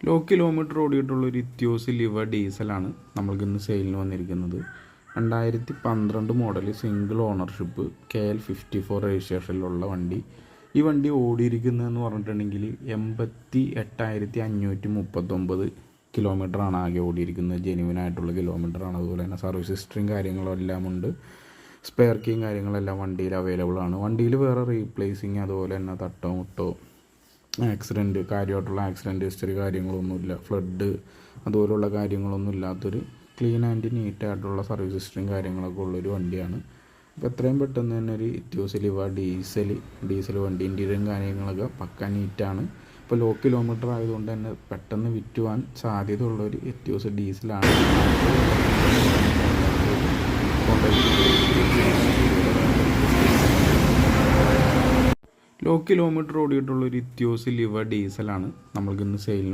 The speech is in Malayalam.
ലോ കിലോമീറ്റർ ഓടിയിട്ടുള്ളൊരു ഇത്യോസ് ലിവ ഡീസലാണ് നമ്മൾക്കിന്ന് സെയിലിന് വന്നിരിക്കുന്നത്. 2012 മോഡൽ സിംഗിൾ ഓണർഷിപ്പ് KL54 രജിസ്ട്രേഷനിലുള്ള വണ്ടി. ഈ വണ്ടി ഓടിയിരിക്കുന്നതെന്ന് പറഞ്ഞിട്ടുണ്ടെങ്കിൽ 88,539 കിലോമീറ്ററാണ് ആകെ ഓടിയിരിക്കുന്നത്. ജെനുവിനായിട്ടുള്ള കിലോമീറ്ററാണ്. അതുപോലെ തന്നെ സർവീസ് ഹിസ്റ്ററിയും കാര്യങ്ങളും എല്ലാം ഉണ്ട്. സ്പെയർ കീയും കാര്യങ്ങളെല്ലാം വണ്ടിയിൽ അവൈലബിൾ ആണ്. വണ്ടിയിൽ വേറെ റീപ്ലേസിങ് അതുപോലെ തന്നെ തട്ടോ മുട്ടോ ആക്സിഡൻറ്റ് കാര്യമായിട്ടുള്ള ആക്സിഡൻറ്റ് ഹിസ്റ്ററി കാര്യങ്ങളൊന്നുമില്ല. ഫ്ലഡ് അതുപോലുള്ള കാര്യങ്ങളൊന്നും ഇല്ലാത്തൊരു ക്ലീൻ ആൻഡ് നീറ്റായിട്ടുള്ള സർവീസ് ഹിസ്റ്ററിയും കാര്യങ്ങളൊക്കെ ഉള്ളൊരു വണ്ടിയാണ്. അപ്പോൾ എത്രയും പെട്ടെന്ന് തന്നെ ഒരു ഇത്യോസ് ലിവ ഡീസൽ വണ്ടി ഇൻറ്റീരിയറും കാര്യങ്ങളൊക്കെ പക്ക നീറ്റാണ്. ഇപ്പോൾ ലോ കിലോമീറ്റർ ആയതുകൊണ്ട് തന്നെ പെട്ടെന്ന് വിറ്റുവാൻ സാധ്യതയുള്ളൊരു ഇത്യോസ് ഡീസലാണ്. Low kilometre ഓടിയിട്ടുള്ളൊരു ഇത്യോസ് ലിവ ഡീസലാണ് നമ്മൾക്കിന്ന് സെയിലിന്